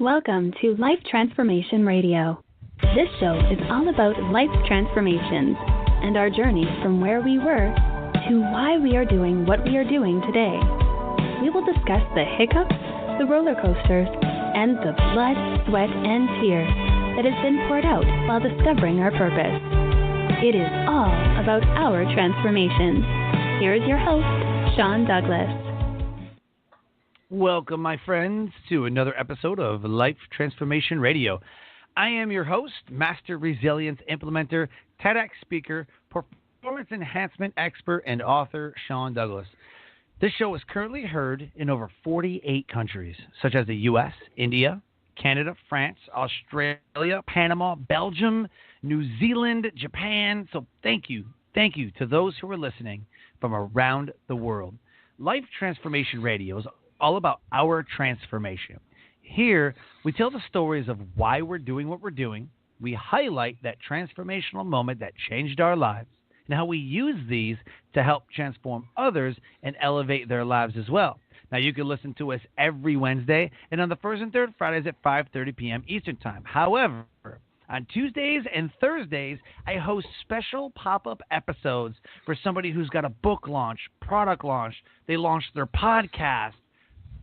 Welcome to Life Transformation Radio. This show is all about life transformations and our journey from where we were to why we are doing what we are doing today. We will discuss the hiccups, the roller coasters, and the blood, sweat, and tears that has been poured out while discovering our purpose. It is all about our transformation. Here is your host, Sean Douglas. Welcome, my friends, to another episode of Life Transformation Radio. I am your host, Master Resilience Implementer, TEDx speaker, performance enhancement expert, and author, Sean Douglas. This show is currently heard in over 48 countries, such as the U.S., India, Canada, France, Australia, Panama, Belgium, New Zealand, Japan. So thank you to those who are listening from around the world. Life Transformation Radio is all about our transformation. Here, we tell the stories of why we're doing what we're doing. We highlight that transformational moment that changed our lives and how we use these to help transform others and elevate their lives as well. Now, you can listen to us every Wednesday and on the first and third Fridays at 5:30 p.m. Eastern Time. However, on Tuesdays and Thursdays, I host special pop-up episodes for somebody who's got a book launch, product launch. They launched their podcast.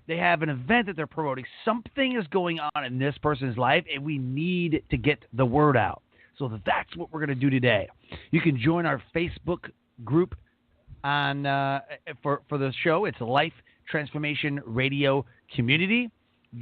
They have an event that they're promoting. Something is going on in this person's life, and we need to get the word out. So that's what we're going to do today. You can join our Facebook group on for the show. It's Life Transformation Radio Community.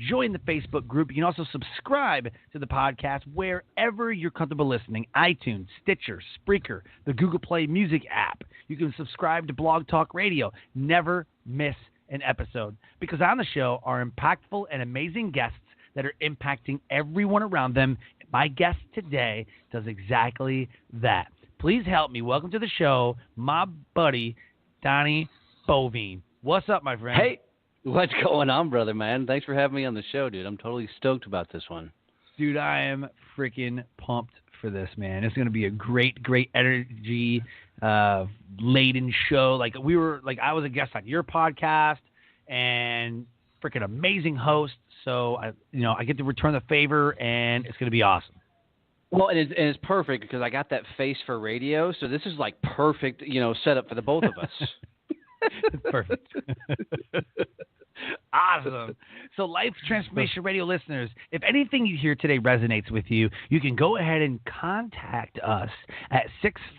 Join the Facebook group. You can also subscribe to the podcast wherever you're comfortable listening. iTunes, Stitcher, Spreaker, the Google Play Music app. You can subscribe to Blog Talk Radio. Never miss an episode, because on the show are impactful and amazing guests that are impacting everyone around them. My guest today does exactly that. Please help me welcome to the show my buddy Donnie Boivin. What's up, my friend? Hey, what's going on, brother, man? Thanks for having me on the show, dude. I'm totally stoked about this one. Dude, I am freaking pumped for this, man. It's going to be a great energy laden show. I was a guest on your podcast and freaking amazing host. So I get to return the favor, and it's going to be awesome. Well, and it's perfect because I got that face for radio, so this is like perfect, setup for the both of us. Perfect. Awesome. So Life Transformation Radio listeners, if anything you hear today resonates with you, you can go ahead and contact us at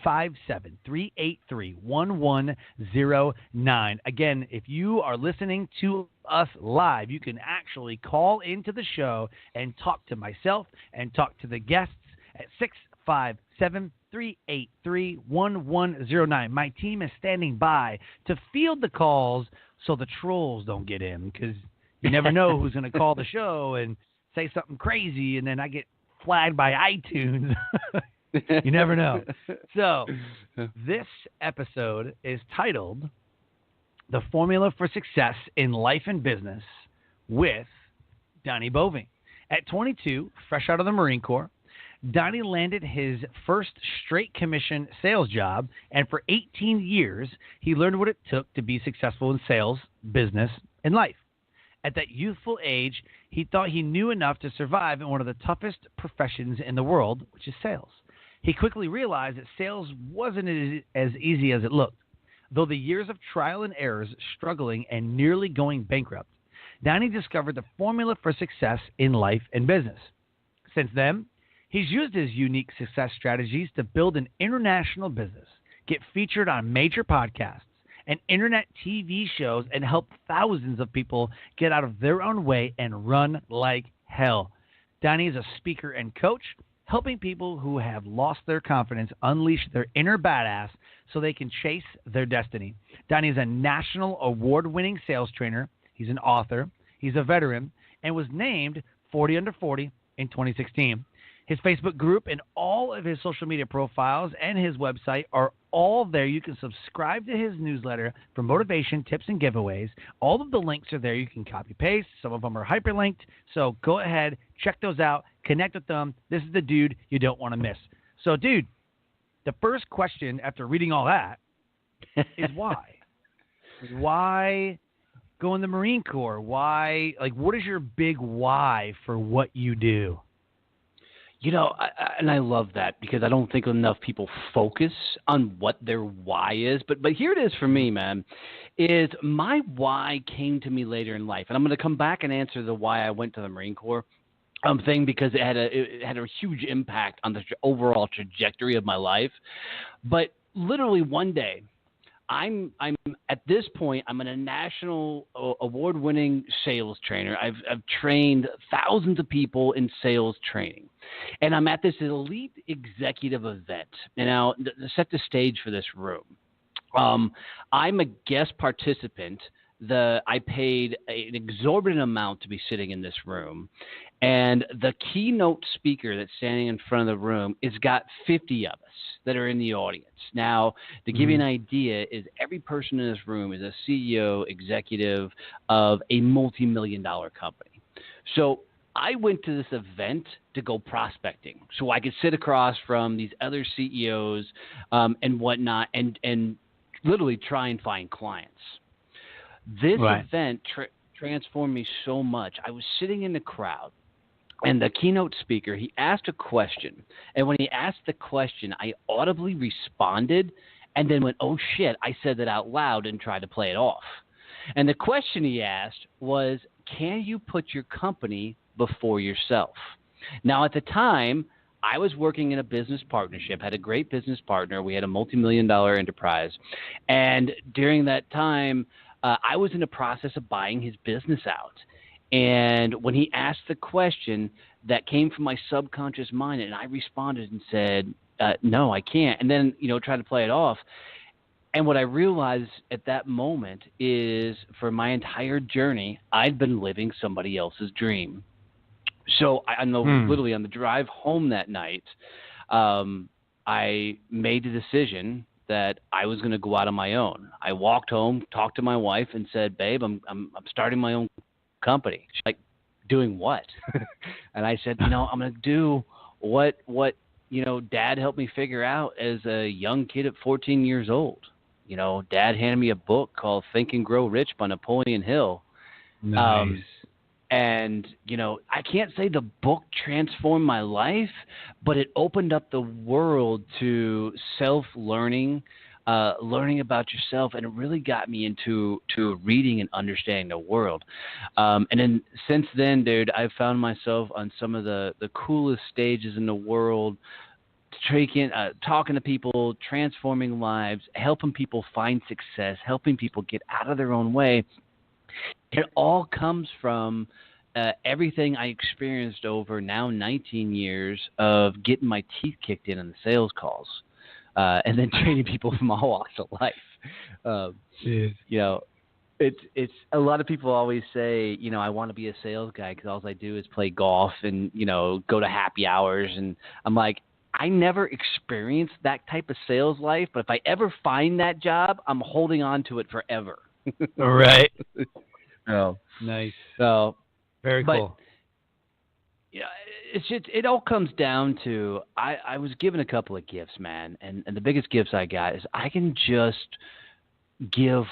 657-383-1109. Again, if you are listening to us live, you can actually call into the show and talk to myself and talk to the guests at 657-383-1109. My team is standing by to field the calls so the trolls don't get in, because you never know who's going to call the show and say something crazy, and then I get flagged by iTunes. You never know. So this episode is titled The Formula for Success in Life and Business with Donnie Boivin. At 22, fresh out of the Marine Corps, Donnie landed his first straight commission sales job, and for 18 years, he learned what it took to be successful in sales, business, and life. At that youthful age, he thought he knew enough to survive in one of the toughest professions in the world, which is sales. He quickly realized that sales wasn't as easy as it looked. Though the years of trial and errors, struggling, and nearly going bankrupt, Donnie discovered the formula for success in life and business. Since then, he's used his unique success strategies to build an international business, get featured on major podcasts and internet TV shows, and help thousands of people get out of their own way and run like hell. Donnie is a speaker and coach, helping people who have lost their confidence unleash their inner badass so they can chase their destiny. Donnie is a national award-winning sales trainer. He's an author. He's a veteran and was named 40 Under 40 in 2016. His Facebook group and all of his social media profiles and his website are all there. You can subscribe to his newsletter for motivation, tips, and giveaways. All of the links are there. You can copy-paste. Some of them are hyperlinked. So go ahead, check those out, connect with them. This is the dude you don't want to miss. So, dude, the first question after reading all that is why? Why go in the Marine Corps? Why? Like, what is your big why for what you do? You know, I love that because I don't think enough people focus on what their why is. But here it is for me, man, is my why came to me later in life. And I'm going to come back and answer the why I went to the Marine Corps thing because it had a huge impact on the overall trajectory of my life. But literally one day, I'm at this point, I'm a national award-winning sales trainer. I've trained thousands of people in sales training, and I'm at this elite executive event. And now, to set the stage for this room, I'm a guest participant. I paid an exorbitant amount to be sitting in this room, and the keynote speaker that's standing in front of the room has got 50 of us that are in the audience. Now, to give you an idea, is every person in this room is a CEO, executive of a multi-million-dollar company. So I went to this event to go prospecting, so I could sit across from these other CEOs and whatnot, and literally try and find clients. This event transformed me so much. I was sitting in the crowd, and the keynote speaker, he asked a question. And when he asked the question, I audibly responded and then went, oh, shit, I said that out loud and tried to play it off. And the question he asked was, can you put your company before yourself? Now, at the time, I was working in a business partnership, had a great business partner. We had a multi-million-dollar enterprise. And during that time, I was in the process of buying his business out. And when he asked the question, that came from my subconscious mind, and I responded and said, no, I can't. And then, tried to play it off. And what I realized at that moment is for my entire journey, I'd been living somebody else's dream. So literally on the drive home that night, I made the decision that I was going to go out on my own. I walked home, talked to my wife, and said, "Babe, I'm starting my own company." She's like, "Doing what?" And I said, "I'm going to do what Dad helped me figure out as a young kid at 14 years old. Dad handed me a book called Think and Grow Rich by Napoleon Hill." Nice. And, I can't say the book transformed my life, but it opened up the world to self-learning, learning about yourself, and it really got me into reading and understanding the world. And then since then, dude, I've found myself on some of the coolest stages in the world, talking to people, transforming lives, helping people find success, helping people get out of their own way. It all comes from everything I experienced over now 19 years of getting my teeth kicked in the sales calls, and then training people from all walks of life. It's a lot of people always say, I want to be a sales guy because all I do is play golf and go to happy hours, and I'm like, I never experienced that type of sales life, but if I ever find that job, I'm holding on to it forever. All right. Oh, nice. So very cool. Yeah, it all comes down to I was given a couple of gifts, man, and the biggest gifts I got is I can just give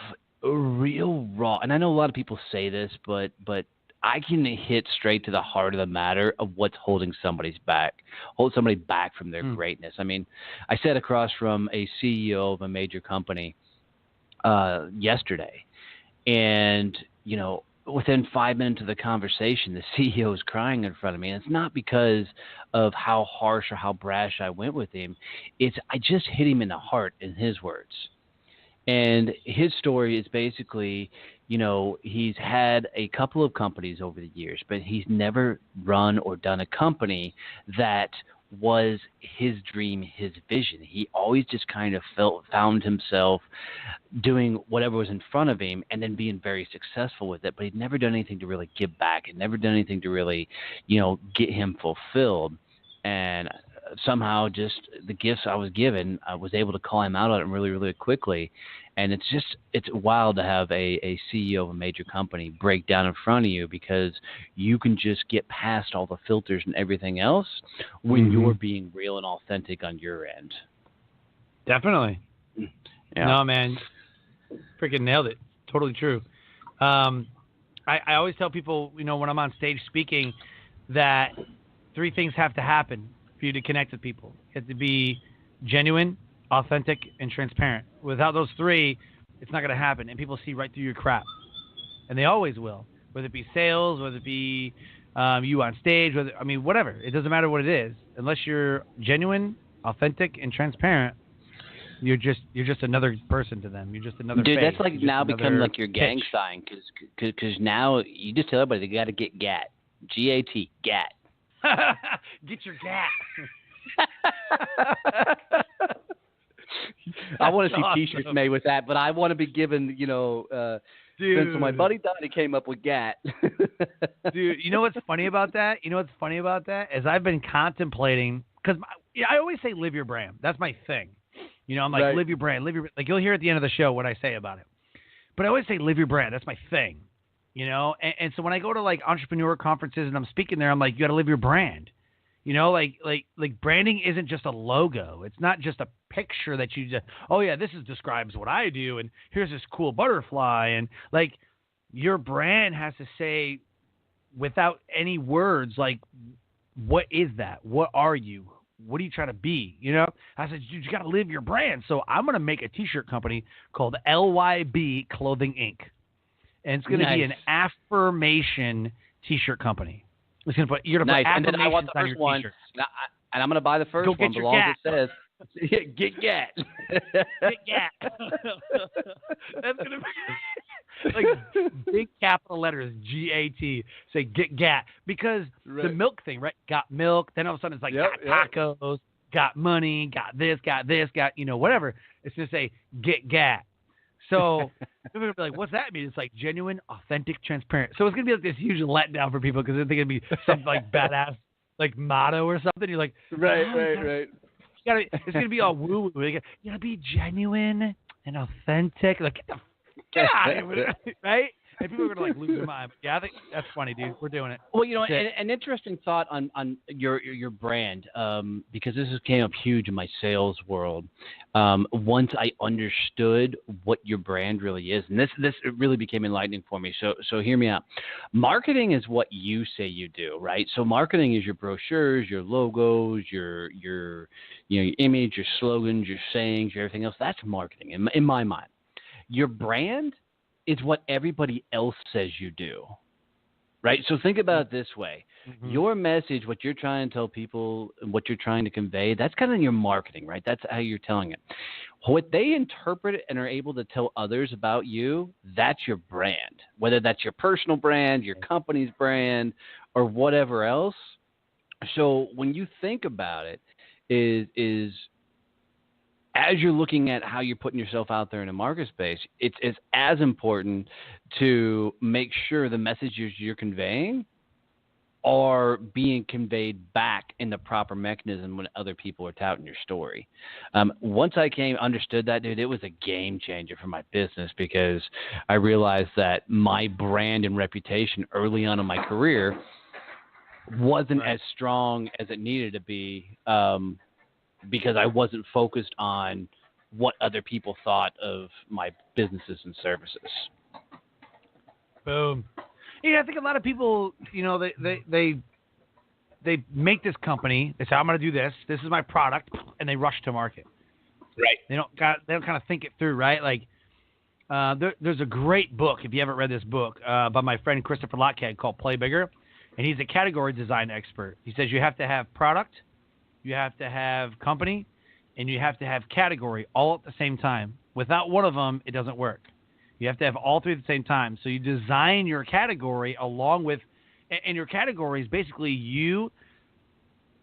a real raw. And I know a lot of people say this, but I can hit straight to the heart of the matter of what's holding somebody back from their greatness. I mean, I sat across from a CEO of a major company yesterday. And, within 5 minutes of the conversation, the CEO is crying in front of me. And it's not because of how harsh or how brash I went with him. I just hit him in the heart, in his words. And his story is basically, he's had a couple of companies over the years, but he's never run or done a company that was his dream, his vision. He always just kind of found himself doing whatever was in front of him and then being very successful with it, but he'd never done anything to really give back and never done anything to really, get him fulfilled. And somehow just the gifts I was given, I was able to call him out on it really, really quickly. And it's wild to have a CEO of a major company break down in front of you because you can just get past all the filters and everything else when you're being real and authentic on your end. Definitely. Yeah. No, man. Freaking nailed it. Totally true. I always tell people, when I'm on stage speaking, that 3 things have to happen for you to connect with people. You have to be genuine, authentic, and transparent. Without those 3, it's not going to happen, and people see right through your crap, and they always will. Whether it be sales, whether it be you on stage, whatever. It doesn't matter what it is, unless you're genuine, authentic, and transparent. You're just another person to them. You're just another dude. face. That's like now become like your gang pitch. sign because now you just tell everybody they got to get GAT, GAT, GAT. Get your GAT. I want to see awesome. T-shirts made with that, but I want to be given, since my buddy Donnie came up with GAT. Dude, you know what's funny about that? Is I've been contemplating, because I always say live your brand. That's my thing. I'm like, live your brand. Like, you'll hear at the end of the show what I say about it. But I always say live your brand. That's my thing. And so when I go to, like, entrepreneur conferences and I'm speaking there, I'm like, you got to live your brand. Like branding isn't just a logo. It's not just a picture that you just, this describes what I do, and here's this cool butterfly. And, like, your brand has to say, without any words, like, what is that? What are you? What are you trying to be? I said, you got to live your brand. So I'm going to make a T-shirt company called LYB Clothing Inc. And it's going to be an affirmation T-shirt company. It's going to put, you're going to put affirmations and then I want the on first your one, T-shirts. and I'm going to buy the first Go one, get as your long GAT. as it says, get GAT. Get GAT. That's going to be like big capital letters, GAT. Say get GAT. Because the milk thing, right? Got milk. Then all of a sudden it's like got tacos, got money, got this, got whatever. It's going to say get GAT. So people are going to be like, what's that mean? It's like genuine, authentic, transparent. So it's going to be like this huge letdown for people because they think it'd be some like badass like motto or something. You're like, right. It's going to be all woo-woo. You got to be genuine and authentic. Like, get out of here, right? And people are going to, like, lose their mind. Yeah, I think that's funny, dude. We're doing it. Well, an interesting thought on your brand, because this came up huge in my sales world. Once I understood what your brand really is, and this really became enlightening for me. So hear me out. Marketing is what you say you do, right? So marketing is your brochures, your logos, your image, your slogans, your sayings, your everything else. That's marketing in my mind. Your brand is what everybody else says you do, right? So think about it this way. Mm-hmm. Your message, what you're trying to tell people, what you're trying to convey, that's kind of your marketing, right? That's how you're telling it. What they interpret and are able to tell others about you, that's your brand, whether that's your personal brand, your company's brand, or whatever else. So when you think about it, is as you're looking at how you're putting yourself out there in a market space, it's as important to make sure the messages you're conveying are being conveyed back in the proper mechanism when other people are touting your story. Once I understood that, dude, it was a game changer for my business because I realized that my brand and reputation early on in my career wasn't as strong as it needed to be, because I wasn't focused on what other people thought of my businesses and services. Boom. Yeah, I think a lot of people, they make this company. They say, I'm going to do this. This is my product, and they rush to market. Right. They don't kind of think it through, right? Like, there's a great book, if you haven't read this book, by my friend Christopher Lockhead called Play Bigger, and he's a category design expert. He says you have to have product, you have to have company, and you have to have category all at the same time. Without one of them, it doesn't work. You have to have all 3 at the same time. So you design your category along with, and your category is basically you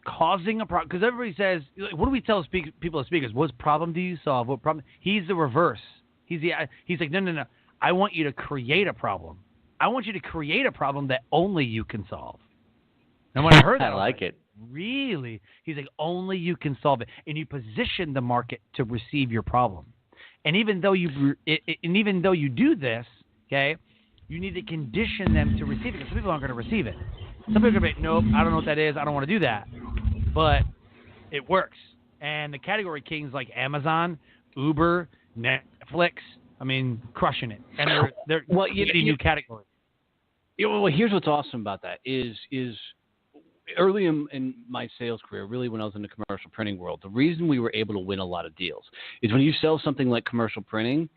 causing a problem. Because everybody says, what do we tell people as speakers? What problem do you solve? What problem? He's the reverse. He's like, no. I want you to create a problem. I want you to create a problem that only you can solve. And when I heard that, I like it. Really? He's like, only you can solve it. And you position the market to receive your problem. And even though you do this, okay, you need to condition them to receive it because some people aren't going to receive it. Some people are going to be like, nope, I don't know what that is. I don't want to do that. But it works. And the category kings like Amazon, Uber, Netflix, I mean, crushing it, and they're creating new categories. Well, here's what's awesome about that is early in my sales career, really when I was in the commercial printing world, the reason we were able to win a lot of deals is when you sell something like commercial printing,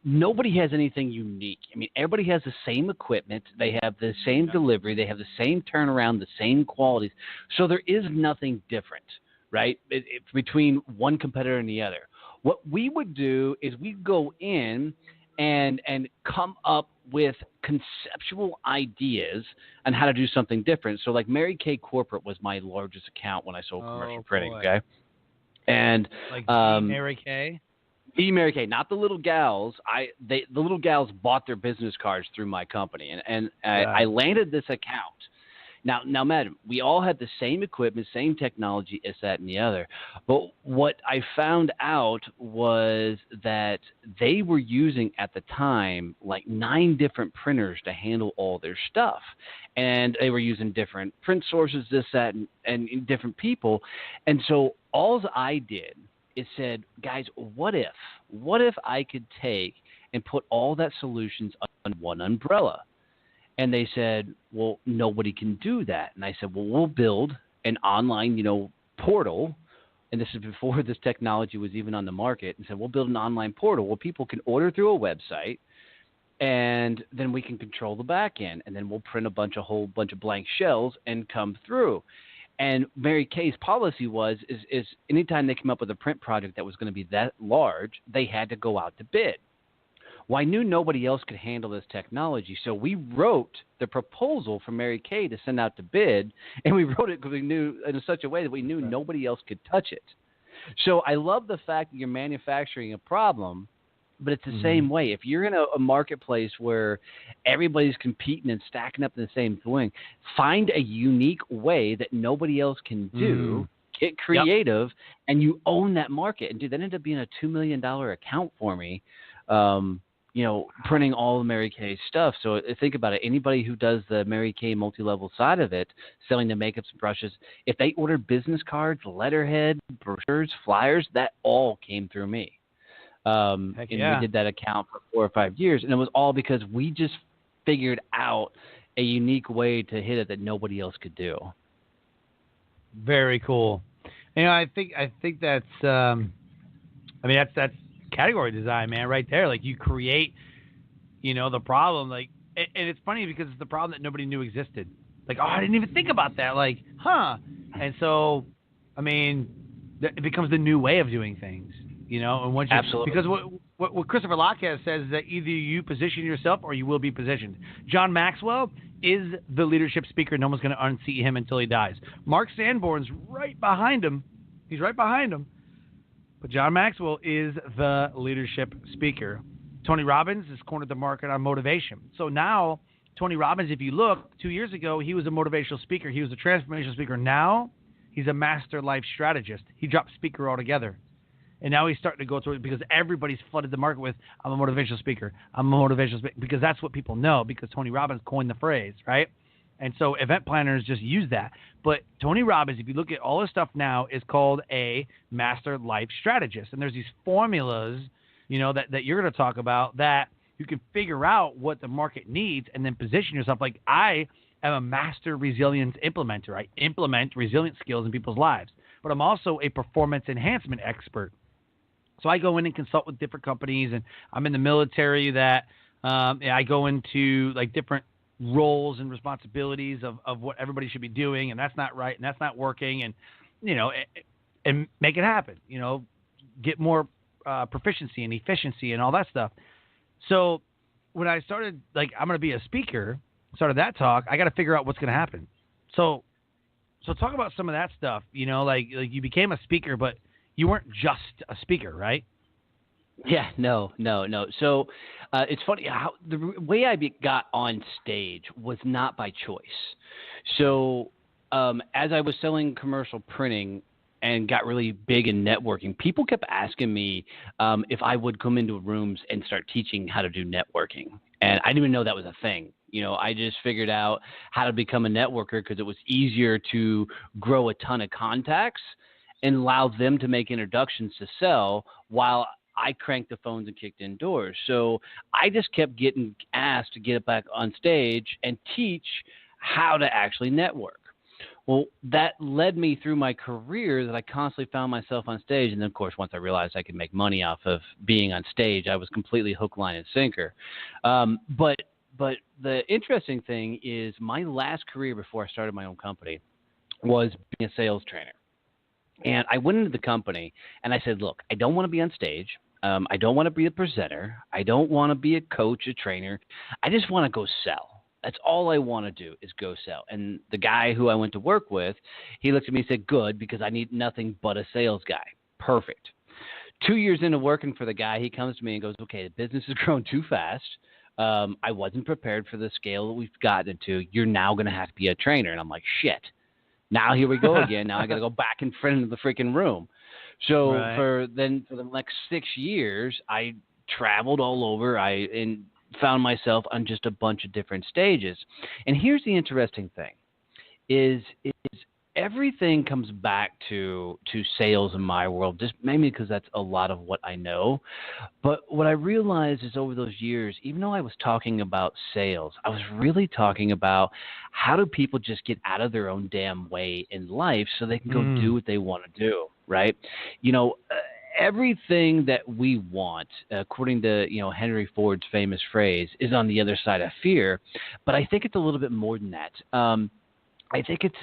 nobody has anything unique. I mean, everybody has the same equipment. They have the same delivery. They have the same turnaround, the same qualities. So there is nothing different, right, between one competitor and the other. What we would do is we'd go in and come up with conceptual ideas on how to do something different. So like Mary Kay Corporate was my largest account when I sold commercial printing, okay? And like Mary Kay? Mary Kay, not the little gals. The little gals bought their business cards through my company, and I landed this account. Now, madam, we all had the same equipment, same technology, this, that, and the other. But what I found out was that they were using at the time like 9 different printers to handle all their stuff. And they were using different print sources, this, that, and different people. And so all I did is said, guys, what if I could take and put all that solutions under one umbrella? And they said, well, nobody can do that. And I said, well, we'll build an online, portal. And this is before this technology was even on the market. And said, we'll build an online portal where people can order through a website, and then we can control the back end. And then we'll print a whole bunch of blank shells and come through. And Mary Kay's policy is anytime they came up with a print project that was going to be that large, they had to go out to bid. Well, I knew nobody else could handle this technology, so we wrote the proposal for Mary Kay to send out to bid, and we wrote it because we knew in such a way that we knew nobody else could touch it. So I love the fact that you're manufacturing a problem, but it's the same way. If you're in a marketplace where everybody's competing and stacking up in the same thing, find a unique way that nobody else can do. Get creative, and you own that market. And dude, that ended up being a $2 million account for me. Printing all the Mary Kay stuff. So think about it. Anybody who does the Mary Kay multi-level side of it, selling the makeups and brushes, if they ordered business cards, letterhead, brochures, flyers, that all came through me. And we did that account for 4 or 5 years. And it was all because we just figured out a unique way to hit it that nobody else could do. Very cool. I think that's, that's category design, man, right there. Like you create, the problem, like, and it's funny because it's the problem that nobody knew existed. Like, oh, I didn't even think about that. Like, And so, it becomes the new way of doing things, and once you, absolutely. Because what Christopher Locke says is that either you position yourself or you will be positioned. John Maxwell is the leadership speaker. No one's going to unseat him until he dies. Mark Sanborn's right behind him. He's right behind him. But John Maxwell is the leadership speaker. Tony Robbins has cornered the market on motivation. So now, Tony Robbins, if you look, 2 years ago, he was a motivational speaker. He was a transformational speaker. Now, he's a master life strategist. He dropped speaker altogether. And now he's starting to go through it because everybody's flooded the market with, I'm a motivational speaker. I'm a motivational speaker. Because that's what people know, because Tony Robbins coined the phrase, right? And so event planners just use that. But Tony Robbins, if you look at all his stuff now, is called a master life strategist. And there's these formulas, that you're going to talk about that you can figure out what the market needs and then position yourself. Like I am a master resilience implementer. I implement resilient skills in people's lives. But I'm also a performance enhancement expert. So I go in and consult with different companies, and I'm in the military that I go into like different roles and responsibilities of what everybody should be doing, and that's not right, and that's not working, and and make it happen. Get more proficiency and efficiency and all that stuff. So when I started, like, I'm going to be a speaker, started that talk, I got to figure out what's going to happen. So talk about some of that stuff. Like you became a speaker, but you weren't just a speaker, right? Yeah, no. So it's funny how the way I got on stage was not by choice. So as I was selling commercial printing and got really big in networking, people kept asking me if I would come into rooms and start teaching how to do networking. And I didn't even know that was a thing. I just figured out how to become a networker because it was easier to grow a ton of contacts and allow them to make introductions to sell while I cranked the phones and kicked in doors. So I just kept getting asked to get back on stage and teach how to actually network. Well, that led me through my career that I constantly found myself on stage. And then, of course, once I realized I could make money off of being on stage, I was completely hook, line, and sinker. But the interesting thing is my last career before I started my own company was being a sales trainer. And I went into the company and I said, look, I don't want to be on stage. I don't want to be a presenter. I don't want to be a coach, a trainer. I just want to go sell. That's all I want to do is go sell. And the guy who I went to work with, he looked at me and said, good, because I need nothing but a sales guy. Perfect. 2 years into working for the guy, he comes to me and goes, okay, the business has grown too fast. I wasn't prepared for the scale that we've gotten to. You're now going to have to be a trainer. And I'm like, shit. Now here we go again. Now I got to go back in front of the freaking room. So for the next 6 years, I traveled all over. And found myself on just a bunch of different stages. And here's the interesting thing is everything comes back to sales in my world, just mainly because that's a lot of what I know. But what I realized is over those years, even though I was talking about sales, I was really talking about how do people just get out of their own damn way in life so they can go do what they want to do, right? Everything that we want, according to Henry Ford's famous phrase, is on the other side of fear. But I think it's a little bit more than that. I think it's,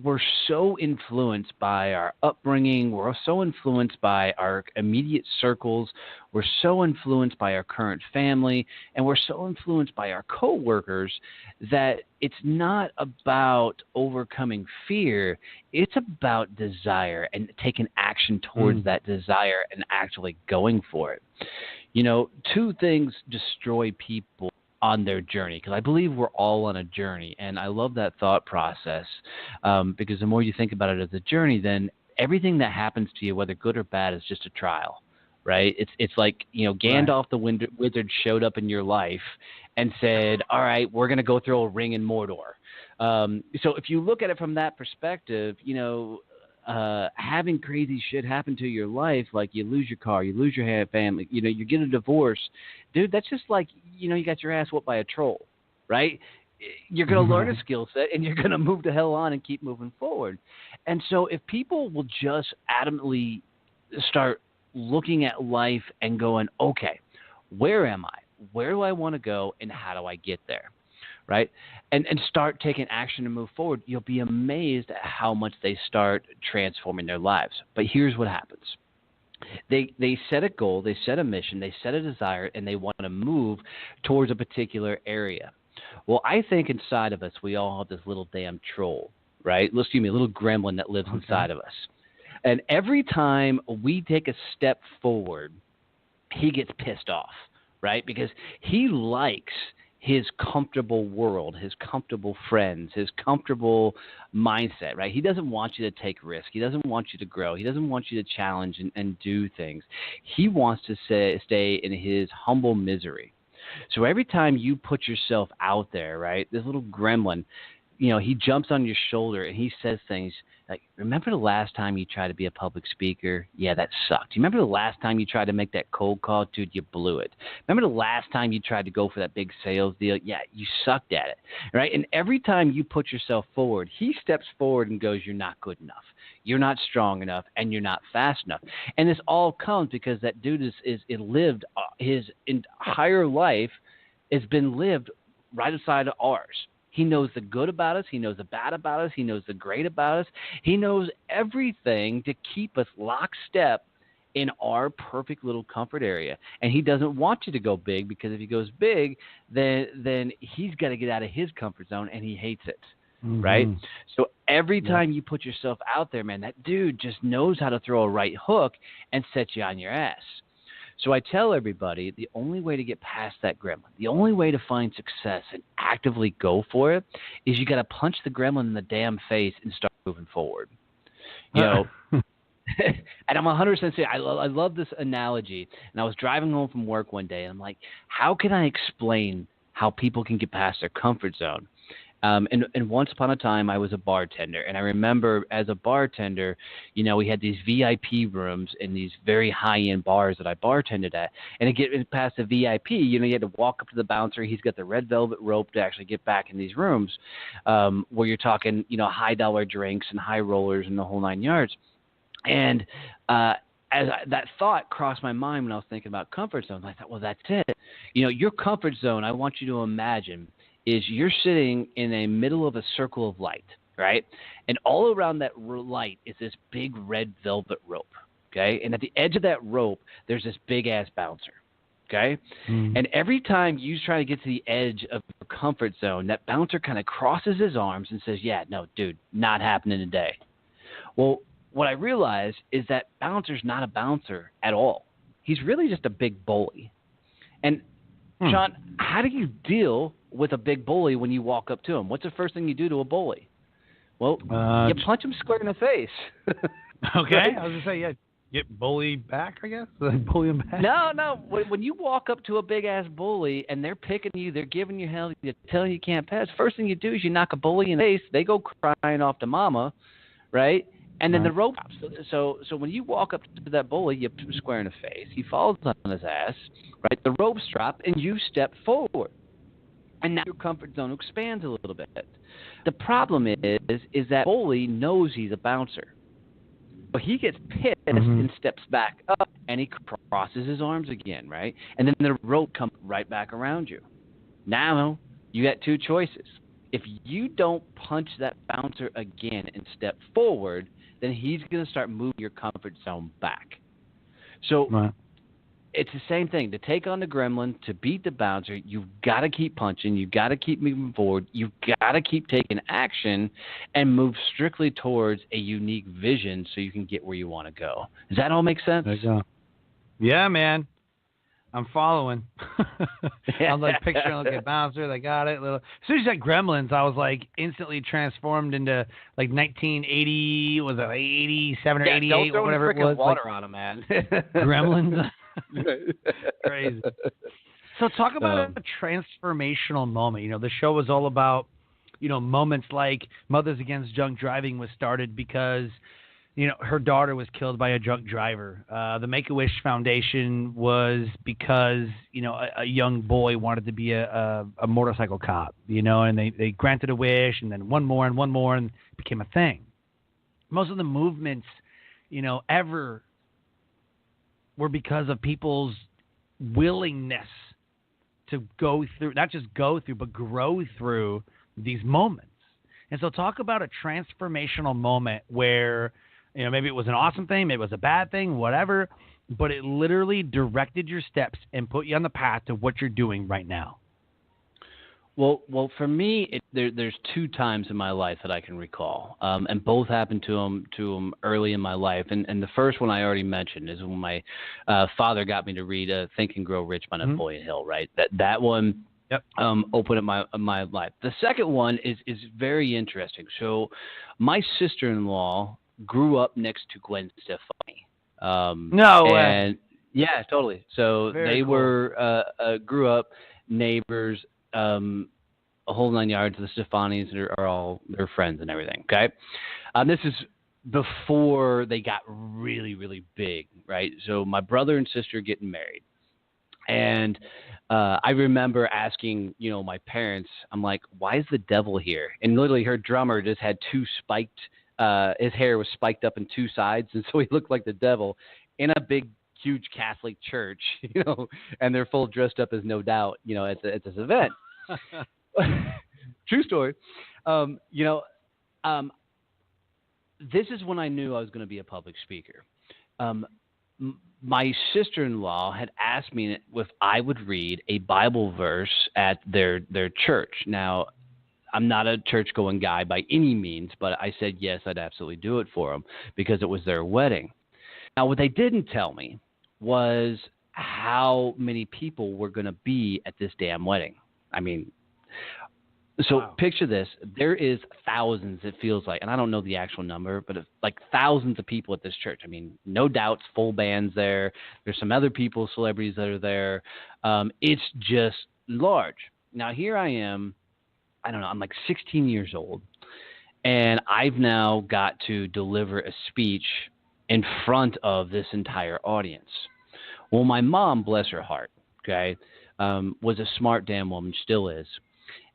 we're so influenced by our upbringing. We're so influenced by our immediate circles. We're so influenced by our current family. And we're so influenced by our coworkers that it's not about overcoming fear. It's about desire and taking action towards that desire and actually going for it. Two things destroy people on their journey, because I believe we're all on a journey, and I love that thought process because the more you think about it as a journey, then everything that happens to you, whether good or bad, is just a trial, right? It's like Gandalf the wizard showed up in your life and said, all right, we're going to go throw a ring in Mordor. So if you look at it from that perspective, having crazy shit happen to your life, like you lose your car, you lose your family, you get a divorce, dude, that's just like, you got your ass whooped by a troll, right? You're going to learn a skill set and you're going to move the hell on and keep moving forward. And so if people will just adamantly start looking at life and going, okay, where am I? Where do I want to go and how do I get there? Right? And start taking action to move forward, you'll be amazed at how much they start transforming their lives. But here's what happens. They set a goal, they set a mission, they set a desire, and they want to move towards a particular area. Well, I think inside of us, we all have this little damn troll, right? Excuse me, a little gremlin that lives inside of us. And every time we take a step forward, he gets pissed off, right? Because he likes his comfortable world, his comfortable friends, his comfortable mindset, right? He doesn't want you to take risk. He doesn't want you to grow. He doesn't want you to challenge and do things. He wants to stay in his humble misery. So every time you put yourself out there, right, this little gremlin, he jumps on your shoulder and he says things like, remember the last time you tried to be a public speaker? Yeah, that sucked. You remember the last time you tried to make that cold call? Dude, you blew it. Remember the last time you tried to go for that big sales deal? Yeah, you sucked at it, right? And every time you put yourself forward, he steps forward and goes, you're not good enough. You're not strong enough, and you're not fast enough. And this all comes because that dude is lived his entire life has been lived right aside of ours. He knows the good about us. He knows the bad about us. He knows the great about us. He knows everything to keep us lockstep in our perfect little comfort area. And he doesn't want you to go big, because if he goes big, then he's got to get out of his comfort zone, and he hates it, right? So every time you put yourself out there, man, that dude just knows how to throw a right hook and set you on your ass. So I tell everybody the only way to get past that gremlin, the only way to find success and actively go for it, is you got to punch the gremlin in the damn face and start moving forward. And I'm 100% serious. I love this analogy. And I was driving home from work one day, and I'm like, how can I explain how people can get past their comfort zone? And once upon a time, I was a bartender. And I remember as a bartender, we had these VIP rooms in these very high-end bars that I bartended at. And to get past the VIP, you had to walk up to the bouncer. He's got the red velvet rope to actually get back in these rooms where you're talking, high-dollar drinks and high rollers and the whole 9 yards. And that thought crossed my mind when I was thinking about comfort zone. I thought, well, that's it. Your comfort zone, I want you to imagine, is you're sitting in the middle of a circle of light, right? And all around that light is this big red velvet rope, okay? And at the edge of that rope, there's this big-ass bouncer, okay? And every time you try to get to the edge of your comfort zone, that bouncer kind of crosses his arms and says, yeah, no, dude, not happening today. Well, what I realized is that bouncer's not a bouncer at all. He's really just a big bully. And, Sean, how do you deal with a big bully when you walk up to him? What's the first thing you do to a bully? Well, you punch him square in the face. Okay. Right? I was going to say, yeah, get bully back, I guess? Bully him back? No. When you walk up to a big-ass bully and they're picking you, they're giving you hell, they're telling you can't pass, first thing you do is you knock a bully in the face. They go crying off to mama, right? And then the rope drops. So when you walk up to that bully, you put him square in the face. He falls on his ass, right? The ropes drop, and you step forward. And now your comfort zone expands a little bit. The problem is that bully knows he's a bouncer. But he gets pissed and steps back up, and he crosses his arms again, right? And then the rope comes right back around you. Now you got two choices. If you don't punch that bouncer again and step forward, then he's going to start moving your comfort zone back. So it's the same thing. To take on the Gremlin, to beat the bouncer, you've got to keep punching. You've got to keep moving forward. You've got to keep taking action and move strictly towards a unique vision so you can get where you want to go. Does that all make sense? There you go. Yeah, man. I'm following. I'm like picturing like a bouncer. They got it. As soon as you said Gremlins, I was like instantly transformed into like 1980. Was it like 87 or 88 or whatever it was? Water on them, man. Gremlins. Crazy. So talk about a transformational moment. The show was all about, moments like Mothers Against Drunk Driving was started because her daughter was killed by a drunk driver. The Make-A-Wish Foundation was because, a young boy wanted to be a motorcycle cop, and they granted a wish, and then one more, and it became a thing. Most of the movements, ever were because of people's willingness to go through, not just go through, but grow through these moments. And so talk about a transformational moment where, maybe it was an awesome thing, maybe it was a bad thing, whatever, but it literally directed your steps and put you on the path to what you're doing right now. Well, for me, there's two times in my life that I can recall, and both happened to him early in my life. And the first one I already mentioned is when my father got me to read Think and Grow Rich by Napoleon Hill. Right, that one opened up my life. The second one is very interesting. So, my sister-in-law grew up next to Gwen Stefani. No way. Yeah, totally. So Very they cool. were grew up neighbors. A whole 9 yards. The Stefanis are all their friends and everything. Okay, this is before they got really, really big, right? So my brother and sister getting married, and I remember asking, my parents, I'm like, "Why is the devil here?" And literally, her drummer just had two spiked. His hair was spiked up in two sides, and so he looked like the devil in a big, huge Catholic church, and they're full dressed up as No Doubt, at this event. True story. This is when I knew I was going to be a public speaker. My sister-in-law had asked me if I would read a Bible verse at their church. Now, I'm not a church-going guy by any means, but I said yes, I'd absolutely do it for them because it was their wedding. Now, what they didn't tell me was how many people were going to be at this damn wedding. I mean, so wow. Picture this. There is thousands, it feels like, and I don't know the actual number, but it's like thousands of people at this church. I mean, No Doubt's full bands there. There's some other people, celebrities that are there. It's just large. Now, here I am, I don't know, I'm like 16 years old, and I've now got to deliver a speech in front of this entire audience. Well, my mom, bless her heart, okay, was a smart damn woman, still is.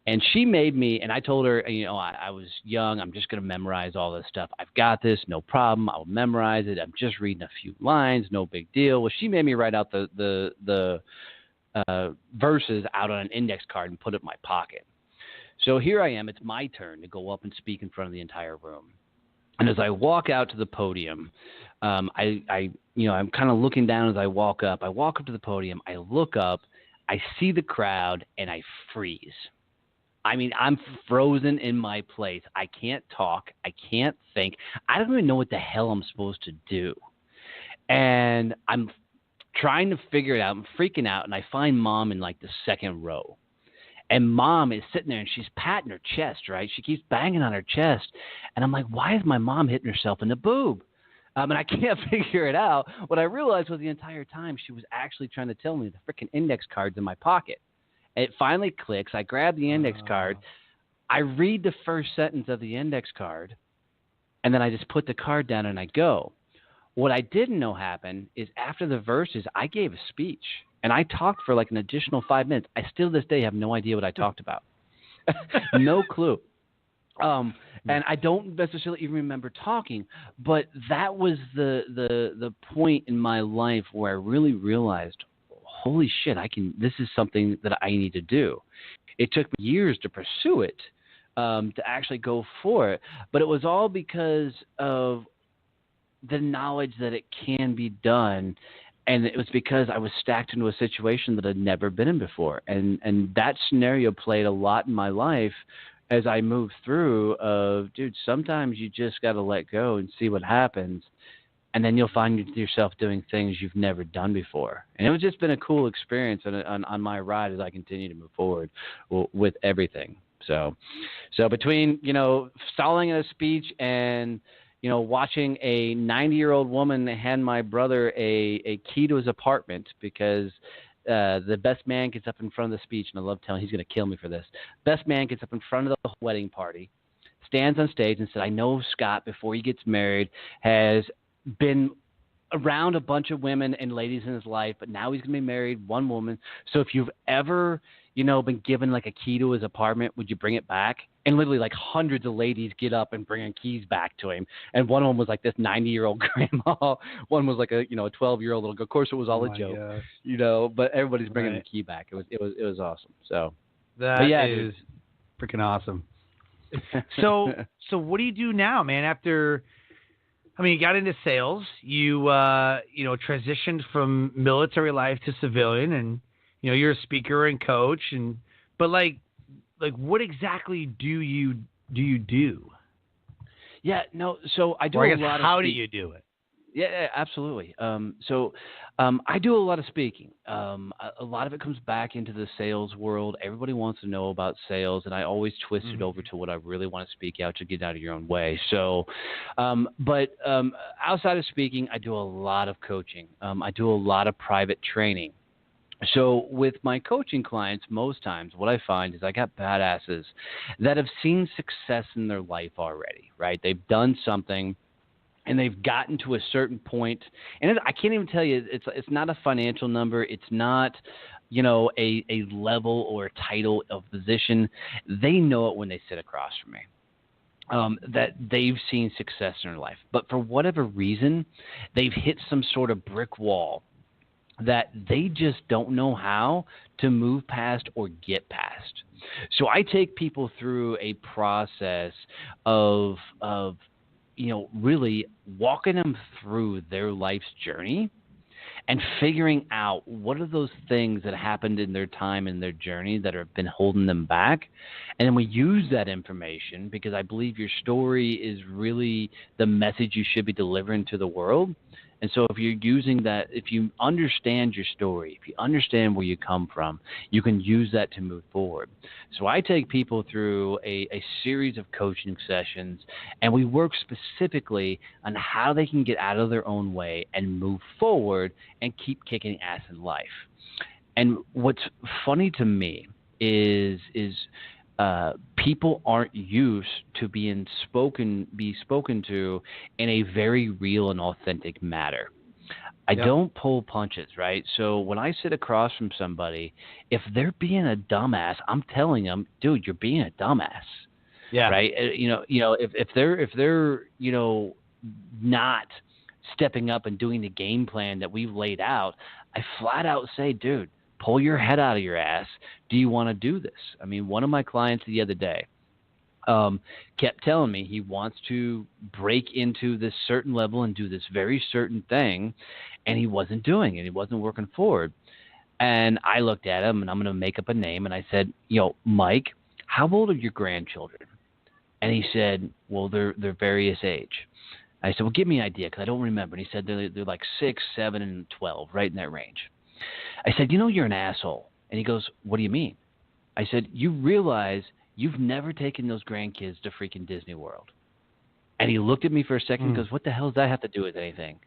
And she made me, and I told her, I was young. I'm just going to memorize all this stuff. I've got this, no problem. I'll memorize it. I'm just reading a few lines, no big deal. Well, she made me write out the verses out on an index card and put it in my pocket. So here I am. It's my turn to go up and speak in front of the entire room. And as I walk out to the podium, I'm kind of looking down as I walk up. I walk up to the podium. I look up. I see the crowd, and I freeze. I mean, I'm frozen in my place. I can't talk. I can't think. I don't even know what the hell I'm supposed to do. And I'm trying to figure it out. I'm freaking out, and I find Mom in like the second row. And Mom is sitting there, and she's patting her chest, right? She keeps banging on her chest. And I'm like, why is my mom hitting herself in the boob? And I can't figure it out. What I realized was the entire time she was actually trying to tell me the freaking index card's in my pocket. It finally clicks. I grab the index card. I read the first sentence of the index card, and then I just put the card down and I go. What I didn't know happened is after the verses, I gave a speech, and I talked for like an additional 5 minutes. I still to this day have no idea what I talked about. No clue. And I don't necessarily even remember talking, but that was the point in my life where I really realized, holy shit, this is something that I need to do. It took me years to pursue it, to actually go for it, but it was all because of the knowledge that it can be done. And it was because I was stacked into a situation that I'd never been in before. And that scenario played a lot in my life as I moved through of, dude, sometimes you just got to let go and see what happens. And then you'll find yourself doing things you've never done before. And it was just been a cool experience on my ride as I continue to move forward with everything. So between, stalling a speech and, watching a 90-year-old woman hand my brother a key to his apartment because the best man gets up in front of the speech, and I love telling he's going to kill me for this. Best man gets up in front of the wedding party, stands on stage and said, I know Scott, before he gets married, has been around a bunch of women and ladies in his life, but now he's going to be married, one woman. So if you've ever, been given like a key to his apartment, would you bring it back? And literally like hundreds of ladies get up and bring keys back to him. And one of them was like this 90-year-old grandma. One was like a 12-year-old little girl. Of course, it was all a joke, but everybody's bringing the key back. It was awesome. So that is freaking awesome. So what do you do now, man? After, you got into sales, you transitioned from military life to civilian, and you're a speaker and coach, but what exactly do you do? Yeah, no. So I do a lot of. How do you do it? Yeah, absolutely. I do a lot of speaking. A lot of it comes back into the sales world. Everybody wants to know about sales, and I always twist it over to what I really want to speak out to get out of your own way. So, but outside of speaking, I do a lot of coaching. I do a lot of private training. So with my coaching clients, most times what I find is I got badasses that have seen success in their life already, right? They've done something and they've gotten to a certain point, and I can't even tell you, it's not a financial number. It's not, a level or a title of position. They know it when they sit across from me. That they've seen success in their life. But for whatever reason, they've hit some sort of brick wall that they just don't know how to move past or get past. So I take people through a process of really walking them through their life's journey and figuring out what are those things that happened in their time in their journey that have been holding them back. And then we use that information because I believe your story is really the message you should be delivering to the world. And so if you're using that, if you understand your story, if you understand where you come from, you can use that to move forward. So I take people through a series of coaching sessions, and we work specifically on how they can get out of their own way and move forward and keep kicking ass in life. And what's funny to me is people aren't used to be spoken to in a very real and authentic manner. I don't pull punches, right? So when I sit across from somebody, if they're being a dumbass, I'm telling them, dude, you're being a dumbass. Yeah. Right. If they're not stepping up and doing the game plan that we've laid out, I flat out say, dude, pull your head out of your ass. Do you want to do this? I mean, one of my clients the other day kept telling me he wants to break into this certain level and do this very certain thing, and he wasn't doing it. He wasn't working forward. And I looked at him, and I'm going to make up a name, and I said, Mike, how old are your grandchildren? And he said, well, they're various age. I said, well, give me an idea, because I don't remember. And he said they're like 6, 7, and 12, right in that range. I said, you're an asshole. And he goes, what do you mean? I said, you realize you've never taken those grandkids to freaking Disney World. And he looked at me for a second and goes, what the hell does that have to do with anything?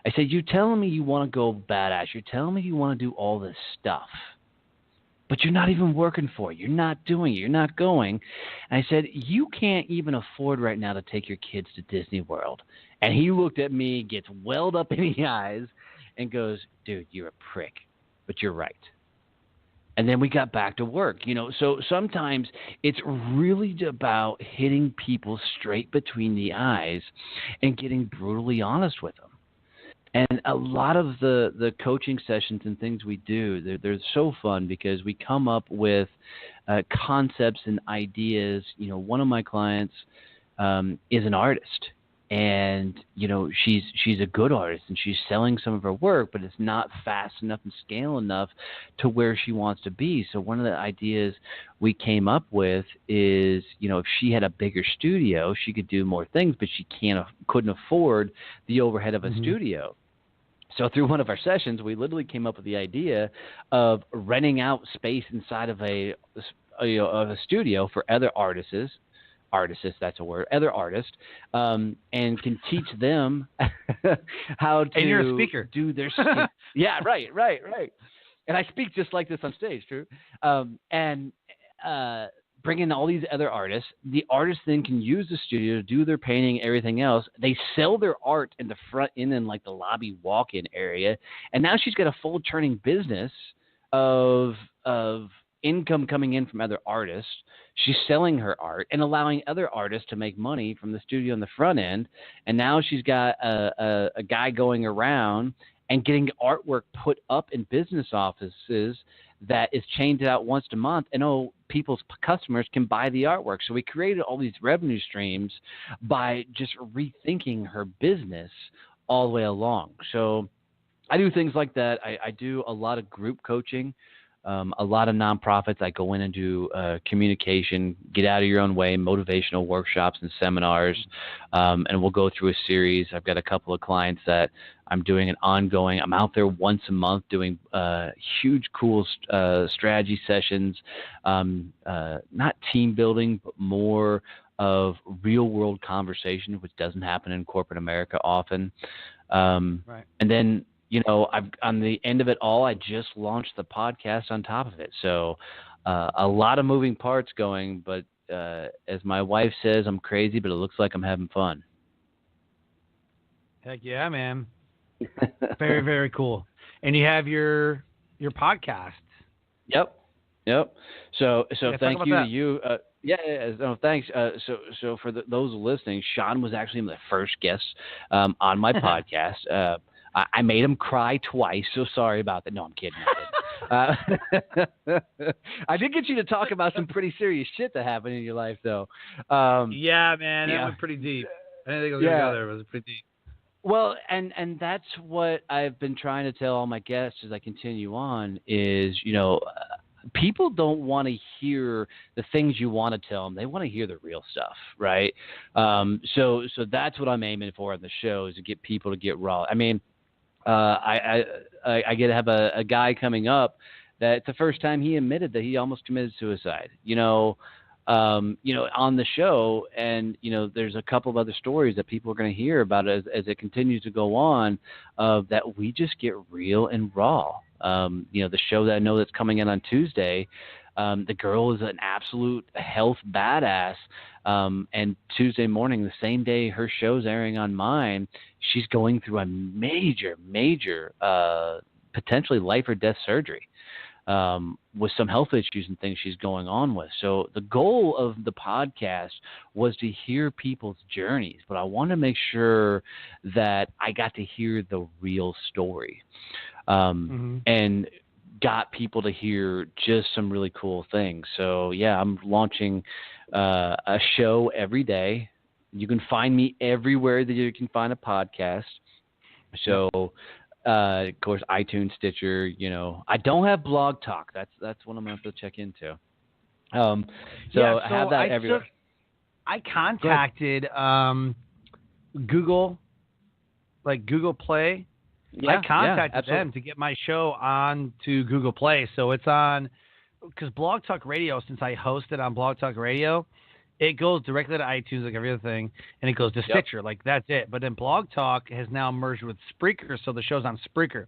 I said, you're telling me you want to go badass. You're telling me you want to do all this stuff. But you're not even working for it. You're not doing it. You're not going. And I said, you can't even afford right now to take your kids to Disney World. And he looked at me, gets welled up in the eyes, and goes, dude, you're a prick, but you're right. And then we got back to work. So sometimes it's really about hitting people straight between the eyes and getting brutally honest with them. And a lot of the coaching sessions and things we do, they're so fun because we come up with concepts and ideas. One of my clients is an artist, and she's a good artist, and she's selling some of her work, but it's not fast enough and scale enough to where she wants to be. So one of the ideas we came up with is, if she had a bigger studio, she could do more things, but she couldn't afford the overhead of a studio. So through one of our sessions, we literally came up with the idea of renting out space inside of a studio for other artists, that's a word, other artists, and can teach them how to and you're a speaker. Do their Yeah, right. And I speak just like this on stage, true. And bring in all these other artists. The artists then can use the studio to do their painting, everything else. They sell their art in the front end in like the lobby walk-in area. And now she's got a full turning business of income coming in from other artists. She's selling her art and allowing other artists to make money from the studio in the front end. And now she's got a guy going around and getting artwork put up in business offices that is changed out once a month, and people's customers can buy the artwork. So we created all these revenue streams by just rethinking her business all the way along. So I do things like that. I do a lot of group coaching, a lot of nonprofits. I go in and do communication, get out of your own way, motivational workshops and seminars, and we'll go through a series. I've got a couple of clients that I'm doing an ongoing. I'm out there once a month doing huge, cool strategy sessions, not team building, but more of real world conversation, which doesn't happen in corporate America often. Right. And then, on the end of it all, I just launched the podcast on top of it. So a lot of moving parts going, but as my wife says, I'm crazy, but it looks like I'm having fun. Heck yeah, man. Very, very cool. And you have your podcast. Yep. So thank you to you. Thanks. So for those listening, Sean was actually the first guest on my podcast. I made him cry twice, so sorry about that. No, I'm kidding. I did get you to talk about some pretty serious shit that happened in your life, though. Yeah, man, that went pretty deep. I didn't think it was going to go there. It was pretty deep. Well, and that's what I've been trying to tell all my guests as I continue on is, people don't want to hear the things you want to tell them. They want to hear the real stuff, right? So that's what I'm aiming for on the show is to get people to get raw. I mean, I get to have a guy coming up that it's the first time he admitted that he almost committed suicide, on the show. And, there's a couple of other stories that people are going to hear about as it continues to go on, that we just get real and raw. The show that I know that's coming in on Tuesday, The girl is an absolute health badass. And Tuesday morning, the same day her show's airing on mine, she's going through a major, potentially life or death surgery. With some health issues and things she's going on with. So the goal of the podcast was to hear people's journeys, but I want to make sure that I got to hear the real story, and got people to hear just some really cool things. So yeah, I'm launching a show every day. You can find me everywhere that you can find a podcast. So of course, iTunes, Stitcher. I don't have Blog Talk. That's one I'm gonna have to check into. So I have that everywhere. I contacted Google, like Google Play. I contacted them to get my show on to Google Play. So it's on, because Blog Talk Radio, since I host it on Blog Talk Radio, it goes directly to iTunes like every other thing, and it goes to Stitcher. Like, that's it. But then Blog Talk has now merged with Spreaker, so the show's on Spreaker.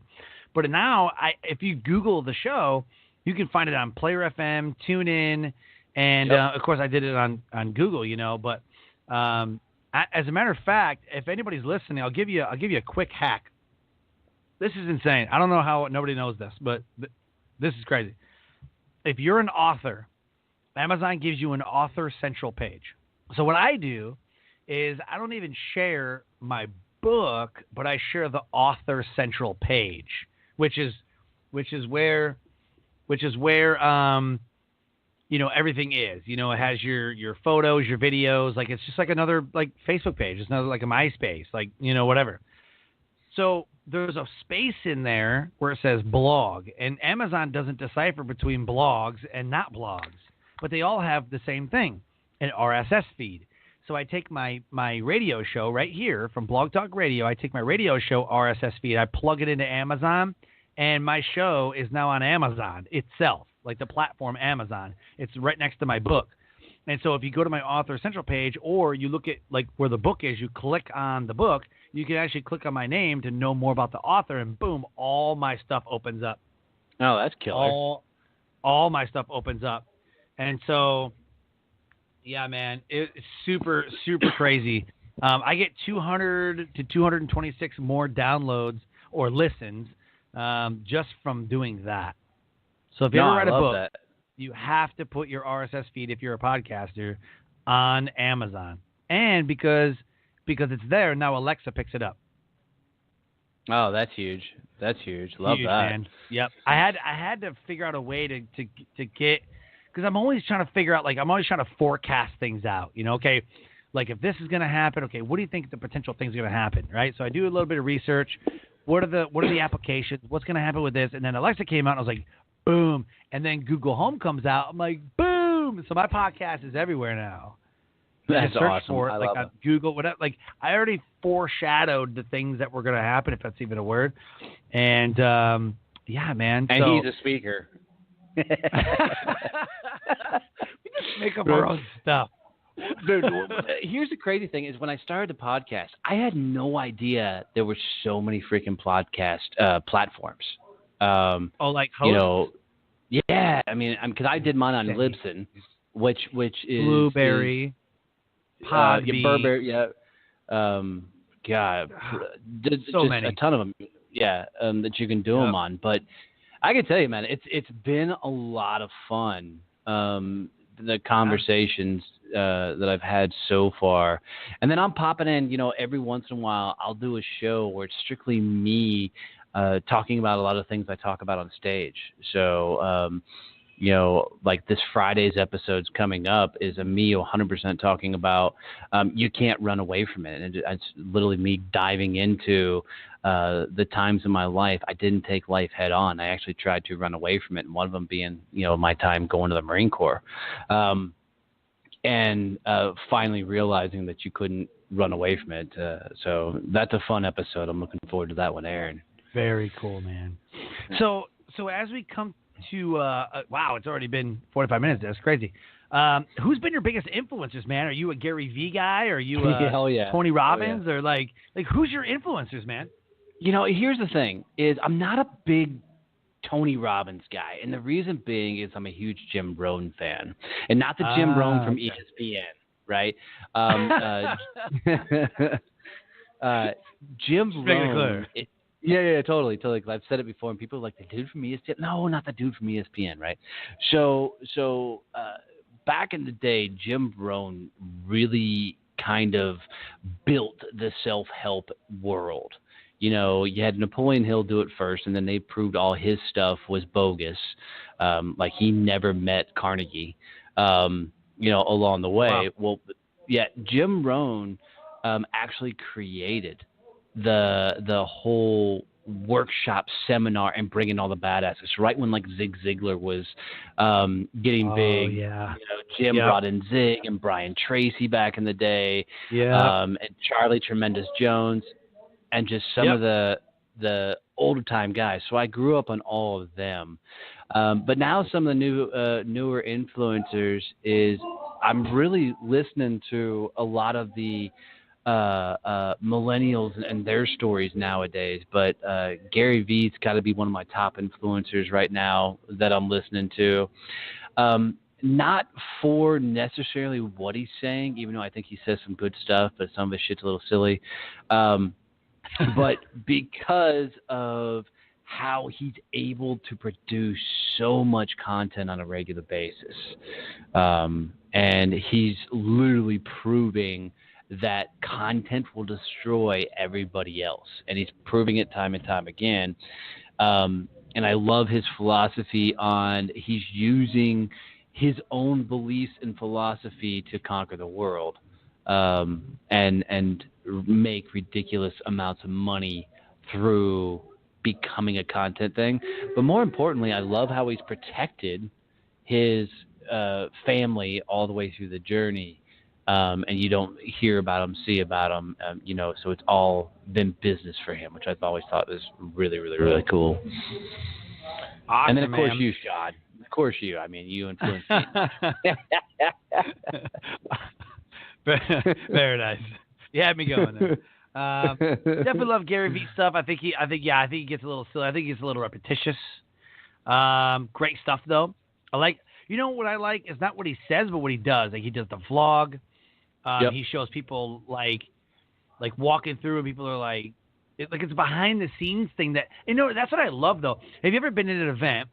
But now, if you Google the show, you can find it on Player FM, TuneIn, and, of course, I did it on Google, But as a matter of fact, if anybody's listening, I'll give you a quick hack. This is insane. I don't know how nobody knows this, but this is crazy. If you're an author, Amazon gives you an author central page. So what I do is I don't even share my book, but I share the author central page, which is where everything is. It has your photos, your videos, like it's just like another like Facebook page. It's another like a MySpace, like whatever. So there's a space in there where it says blog, and Amazon doesn't decipher between blogs and not blogs. But they all have the same thing, an RSS feed. So I take my radio show right here from Blog Talk Radio. I take my radio show RSS feed. I plug it into Amazon, and my show is now on Amazon itself, like the platform Amazon. It's right next to my book. And so if you go to my author central page, or you look at like where the book is, you click on the book, you can actually click on my name to know more about the author, and boom, all my stuff opens up. Oh, that's killer. All my stuff opens up. And so, yeah, man, it's super, super crazy. I get 200 to 226 more downloads or listens just from doing that. So if you ever write a book, you have to put your RSS feed, if you're a podcaster, on Amazon. And because it's there, now Alexa picks it up. Oh, that's huge. That's huge. Love huge, that. Man. Yep. I had to figure out a way to get. Because I'm always trying to figure out, like, I'm always trying to forecast things out, okay, like if this is going to happen, okay, what do you think the potential things are going to happen, right? So I do a little bit of research. What are the applications? What's going to happen with this? And then Alexa came out, and I was like, boom. And then Google Home comes out. I'm like, boom. So my podcast is everywhere now. That's search awesome. for it, I like love on it. Google, whatever. Like I already foreshadowed the things that were going to happen, if that's even a word. And yeah, man. And so, he's a speaker. We just make up our own stuff. Dude, here's the crazy thing is when I started the podcast, I had no idea there were so many freaking podcast platforms. Like hosts? Yeah. I mean, because I did mine on Libsyn, which is Blueberry, Podbean. Burberry, God, so many, a ton of them. Yeah, that you can do them on. But I can tell you, man, it's been a lot of fun. The conversations that I've had so far, and then I'm popping in. Every once in a while, I'll do a show where it's strictly me talking about a lot of things I talk about on stage. So, like this Friday's episode's coming up is a me 100% talking about you can't run away from it. And it's literally me diving into the times in my life I didn't take life head on. I actually tried to run away from it, and one of them being, my time going to the Marine Corps. And finally realizing that you couldn't run away from it. So that's a fun episode. I'm looking forward to that one airing. Very cool, man. So as we come to wow, it's already been 45 minutes. That's crazy. Who's been your biggest influencers, man? Are you a Gary Vee guy? Or are you Tony Robbins? Or like who's your influencers, man? Here's the thing: is I'm not a big Tony Robbins guy. And the reason being is I'm a huge Jim Rohn fan. And not the Jim Rohn from ESPN, right? Jim Rohn. Yeah, totally. 'Cause I've said it before, and people are like, the dude from ESPN? No, not the dude from ESPN, right? So back in the day, Jim Rohn really kind of built the self-help world. You know, you had Napoleon Hill do it first, and then they proved all his stuff was bogus. Like he never met Carnegie, along the way. Wow. Well, yeah, Jim Rohn actually created the whole workshop seminar and bringing all the badasses right when like Zig Ziglar was getting big. Yeah. Jim brought in Zig and Brian Tracy back in the day. And Charlie Tremendous Jones and just some of the older time guys. So I grew up on all of them. But now some of the newer influencers is I'm really listening to a lot of the millennials and their stories nowadays, but Gary Vee's got to be one of my top influencers right now that I'm listening to. Not for necessarily what he's saying, even though I think he says some good stuff, but some of his shit's a little silly. But because of how he's able to produce so much content on a regular basis. And he's literally proving that content will destroy everybody else. And he's proving it time and time again. And I love his philosophy on he's using his own beliefs and philosophy to conquer the world and make ridiculous amounts of money through becoming a content thing. But more importantly, I love how he's protected his family all the way through the journey. And you don't hear about him, see about him, so it's all been business for him, which I've always thought was really, really, really cool. Awesome, and then, of course, you, Sean. Of course, you. I mean, you influenced me. Very nice. You had me going there. Definitely love Gary Vee stuff. I think he gets a little silly. I think he's a little repetitious. Great stuff though. I like. You know what I like is not what he says, but what he does. Like he does the vlog. He shows people like walking through, and people are like it's a behind the scenes thing that that's what I love though. Have you ever been in an event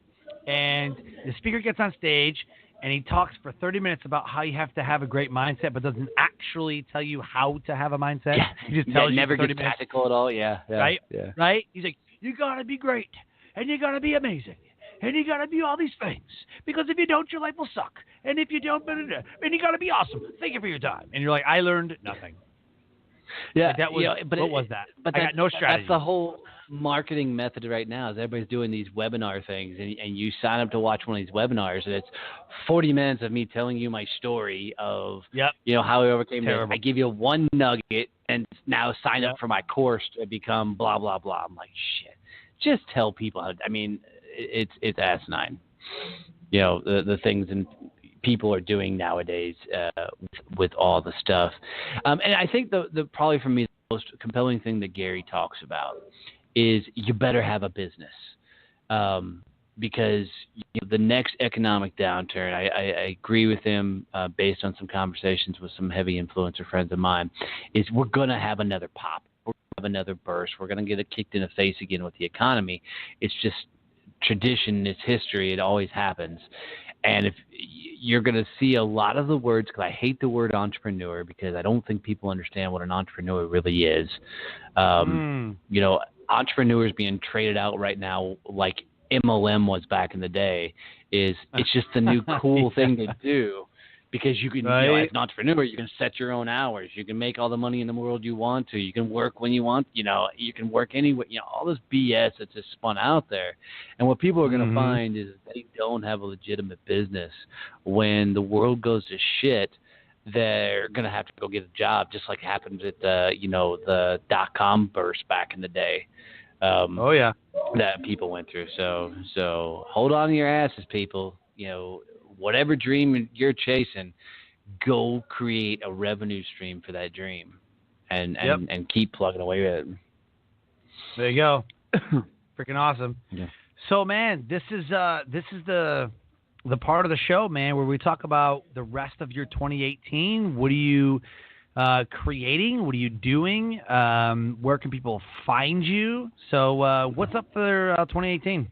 and the speaker gets on stage and he talks for 30 minutes about how you have to have a great mindset, but doesn't actually tell you how to have a mindset? Yeah. He just tells you never 30 gets minutes. tactical at all. Yeah. Right. Yeah. Right. He's like, you gotta be great, and you gotta be amazing, and you gotta be all these things, because if you don't, your life will suck, and if you don't, and you gotta be awesome. Thank you for your time. And you're like, I learned nothing. Yeah, like that was. What was that? But I got no strategy. That's the whole marketing method right now. Is everybody's doing these webinar things, and you sign up to watch one of these webinars, and it's 40 minutes of me telling you my story of how I overcame this. I give you one nugget, and now sign up for my course to become blah blah blah. I'm like, shit. Just tell people how. I mean, it's asinine. The things and people are doing nowadays with all the stuff. And I think the probably for me the most compelling thing that Gary talks about is you better have a business, because the next economic downturn, I agree with him based on some conversations with some heavy influencer friends of mine, is we're going to have another pop. We're going to have another burst. We're going to get it kicked in the face again with the economy. It's just tradition. It's history. It always happens. And if you're going to see a lot of the words, because I hate the word entrepreneur, because I don't think people understand what an entrepreneur really is. Entrepreneurs being traded out right now like MLM was back in the day it's just the new cool thing to do, because you can, as an entrepreneur, you can set your own hours. You can make all the money in the world you want to. You can work when you want. You can work anywhere. All this BS that's just spun out there. And what people are going to find is they don't have a legitimate business. When the world goes to shit, they're going to have to go get a job, just like happened at the .com burst back in the day. That people went through. So hold on to your asses, people. Whatever dream you're chasing, go create a revenue stream for that dream, and keep plugging away with it. There you go. Freaking awesome. Yeah. So, man, this is the part of the show, man, where we talk about the rest of your 2018. What are you creating? What are you doing? Where can people find you? So, what's up for 2018?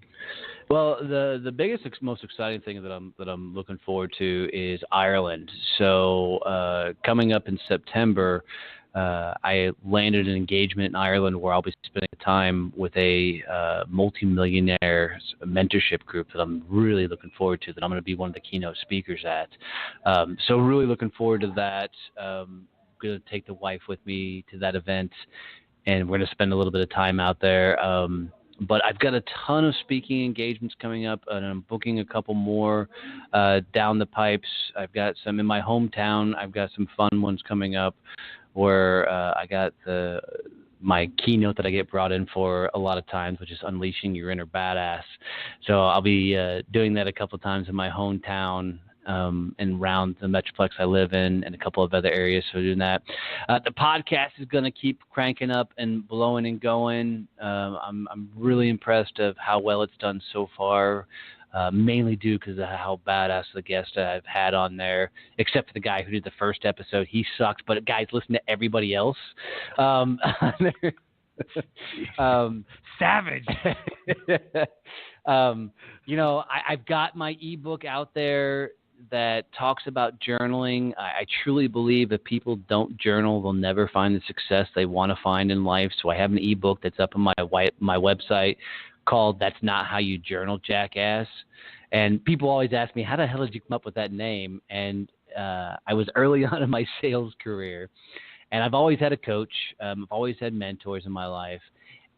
Well, the biggest, most exciting thing that I'm looking forward to is Ireland. So coming up in September, I landed an engagement in Ireland where I'll be spending time with a multi-millionaire mentorship group that I'm really looking forward to. That I'm going to be one of the keynote speakers at. So really looking forward to that. Going to take the wife with me to that event, and we're going to spend a little bit of time out there. But I've got a ton of speaking engagements coming up, and I'm booking a couple more down the pipes. I've got some in my hometown. I've got some fun ones coming up where I got my keynote that I get brought in for a lot of times, which is unleashing your inner badass. So I'll be doing that a couple of times in my hometown. And around the Metroplex I live in and a couple of other areas. So doing that. The podcast is going to keep cranking up and blowing and going. I'm really impressed of how well it's done so far, mainly due because of how badass the guest I've had on there, except for the guy who did the first episode. He sucked, but guys, listen to everybody else. Savage. I've got my ebook out there that talks about journaling. I truly believe if people don't journal, they'll never find the success they want to find in life. So I have an ebook that's up on my website called "That's Not How You Journal, Jackass." And people always ask me, how the hell did you come up with that name? And I was early on in my sales career, and I've always had a coach. I've always had mentors in my life.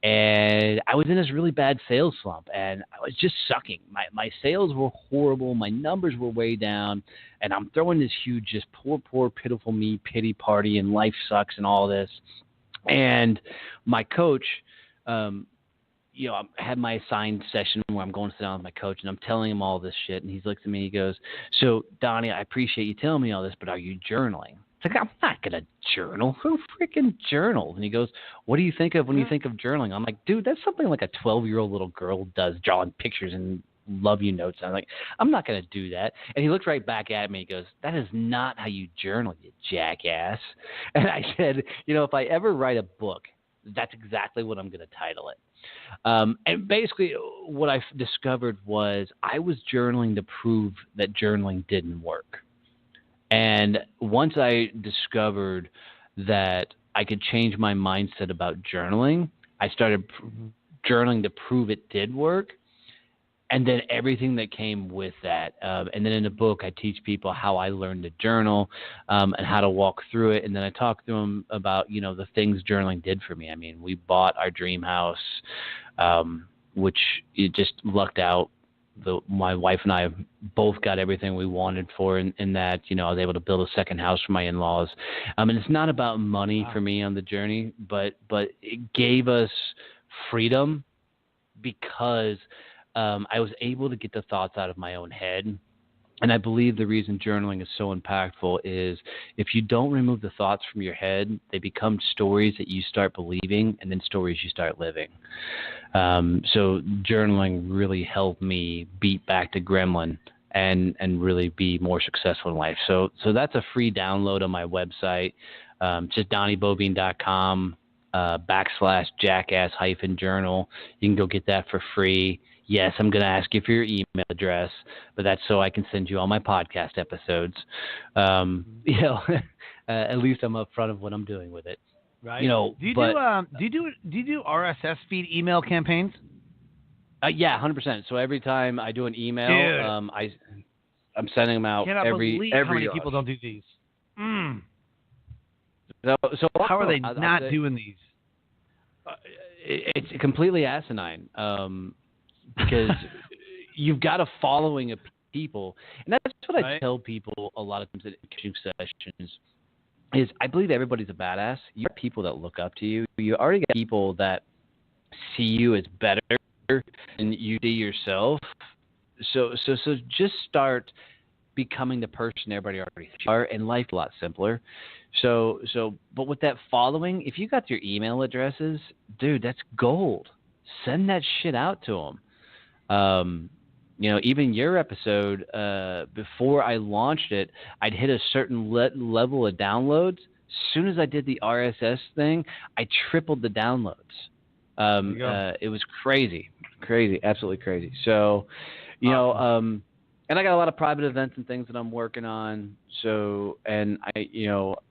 And I was in this really bad sales slump, and I was just sucking. My sales were horrible. My numbers were way down, and I'm throwing this huge, just poor, pitiful me pity party, and life sucks and all this. And my coach, I had my assigned session where I'm going to sit down with my coach, and I'm telling him all this shit, and he looks at me and he goes, "So, Donnie, I appreciate you telling me all this, but are you journaling?" It's like, I'm not going to journal. Who freaking journals? And he goes, "What do you think of when you think of journaling?" I'm like, "Dude, that's something like a 12-year-old little girl does, drawing pictures and love you notes." I'm like, "I'm not going to do that." And he looked right back at me. He goes, "That is not how you journal, you jackass." And I said, if I ever write a book, that's exactly what I'm going to title it. And basically what I discovered was I was journaling to prove that journaling didn't work. And once I discovered that I could change my mindset about journaling, I started journaling to prove it did work. And then everything that came with that. And then in the book, I teach people how I learned to journal and how to walk through it. And then I talk to them about, the things journaling did for me. I mean, we bought our dream house, which it just lucked out. My wife and I both got everything we wanted for in that, I was able to build a second house for my in-laws. And it's not about money for me on the journey, but it gave us freedom because I was able to get the thoughts out of my own head. And I believe the reason journaling is so impactful is if you don't remove the thoughts from your head, they become stories that you start believing and then stories you start living. So journaling really helped me beat back to Gremlin and really be more successful in life. So that's a free download on my website. Just DonnieBoivin.com /jackass-journal. You can go get that for free. Yes, I'm going to ask you for your email address, but that's so I can send you all my podcast episodes. At least I'm upfront of what I'm doing with it. Right. Do you do RSS feed email campaigns? Yeah, 100%. So every time I do an email, I'm sending them out every. How many people don't do these? So how are they not doing these? It's completely asinine. Because you've got a following of people. And that's what I tell people a lot of times in coaching sessions is I believe everybody's a badass. You have people that look up to you. You already got people that see you as better than you see yourself. So just start becoming the person everybody already are, and life's a lot simpler. But with that following, if you got your email addresses, dude, that's gold. Send that shit out to them. Even your episode, before I launched it, I'd hit a certain level of downloads. As soon as I did the RSS thing, I tripled the downloads. It was crazy, absolutely crazy. So, and I got a lot of private events and things that I'm working on. So, and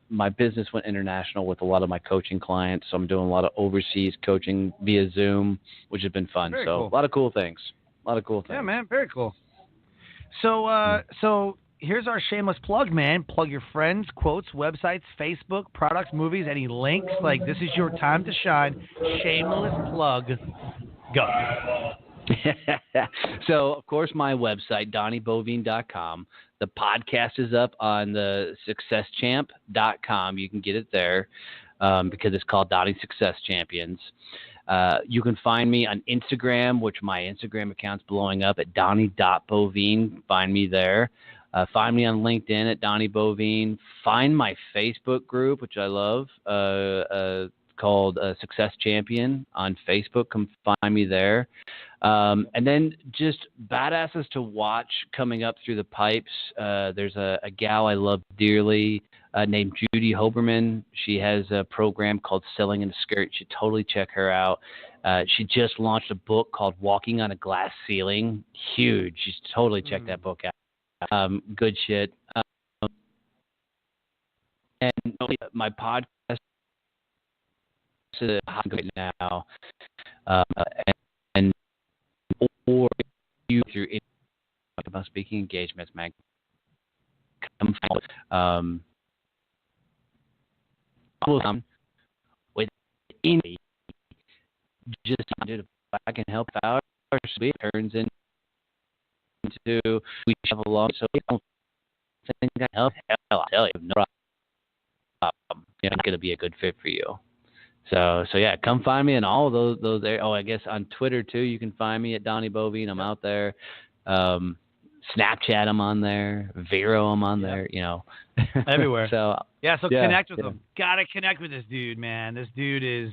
my business went international with a lot of my coaching clients. So I'm doing a lot of overseas coaching via Zoom, which has been fun. Cool. A lot of cool things. Yeah, man, very cool. So here's our shameless plug, man. Plug your friends, quotes, websites, Facebook, products, movies, any links. Like, this is your time to shine. Shameless plug. Go. So, of course, my website, DonnieBoivin.com. The podcast is up on the SuccessChamp.com. You can get it there because it's called Donnie Success Champions. You can find me on Instagram, which my Instagram account's blowing up at Donnie.Boivin. Find me there. Find me on LinkedIn at Donnie Boivin. Find my Facebook group, which I love, called Success Champion on Facebook. Come find me there. And then just badasses to watch coming up through the pipes. There's a gal I love dearly named Judy Hoberman. She has a program called Selling in a Skirt. You should totally check her out. She just launched a book called Walking on a Glass Ceiling. Huge. You should totally check that book out. Good shit. And my podcast is right now. And or you through about speaking engagements, man. With any just if I can help out, or it turns into we have a long. So I don't think I help. Hell, I'll tell you, no problem. I'm gonna be a good fit for you. So yeah, come find me in all of those there. Oh, I guess on Twitter too. You can find me at Donnie Boivin. I'm out there. Snapchat, I'm on there. Vero, I'm on there. Everywhere. So connect with him. Gotta connect with this dude, man. This dude is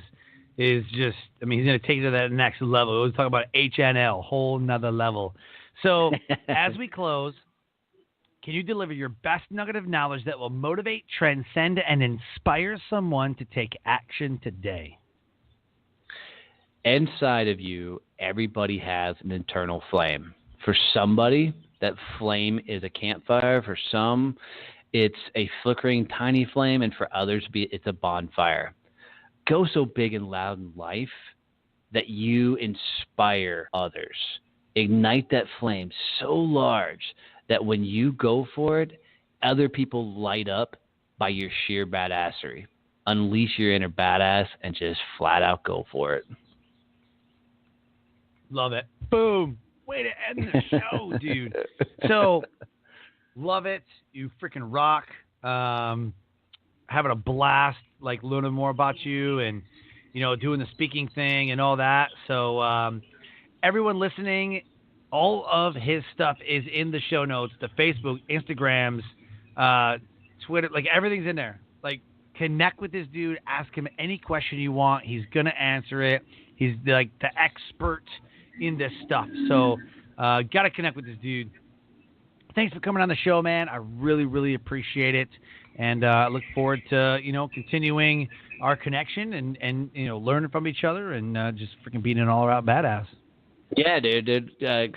just. I mean, he's gonna take it to that next level. We'll talk about HNL, whole nother level. So as we close, can you deliver your best nugget of knowledge that will motivate, transcend, and inspire someone to take action today? Inside of you, everybody has an internal flame. For somebody, that flame is a campfire. For some, it's a flickering tiny flame. And for others, it's a bonfire. Go so big and loud in life that you inspire others. Ignite that flame so large that when you go for it, other people light up by your sheer badassery. Unleash your inner badass and just flat out go for it. Love it. Boom. Way to end the show, dude. So, love it. You freaking rock. Having a blast, like learning more about you and, doing the speaking thing and all that. So, everyone listening, all of his stuff is in the show notes, the Facebook, Instagrams, Twitter, like everything's in there. Like, connect with this dude, ask him any question you want. He's going to answer it. He's like the expert in this stuff. So, got to connect with this dude. Thanks for coming on the show, man. I really, really appreciate it. And I look forward to, continuing our connection and learning from each other and just freaking being an all-around badass. Yeah, dude.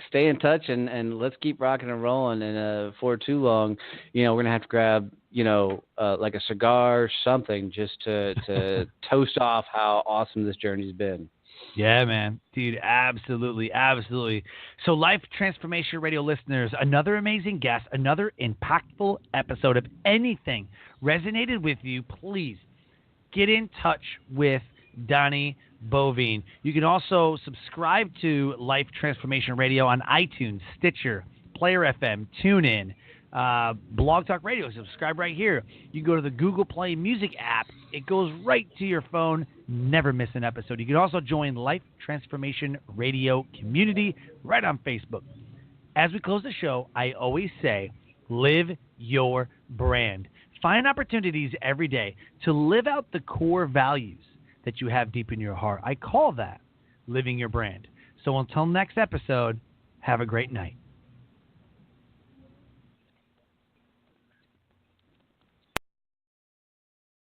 Stay in touch and let's keep rocking and rolling. And for too long, we're going to have to grab, like a cigar or something just to toast off how awesome this journey's been. Yeah, man. Dude, absolutely, absolutely. So, Life Transformation Radio listeners, another amazing guest, another impactful episode. If anything resonated with you, please get in touch with Donnie Boivin. You can also subscribe to Life Transformation Radio on iTunes, Stitcher, Player FM, TuneIn, Blog Talk Radio. Subscribe right here. You go to the Google Play Music app. It goes right to your phone. Never miss an episode. You can also join Life Transformation Radio community right on Facebook. As we close the show, I always say, live your brand. Find opportunities every day to live out the core values that you have deep in your heart. I call that living your brand. So until next episode, Have a great night.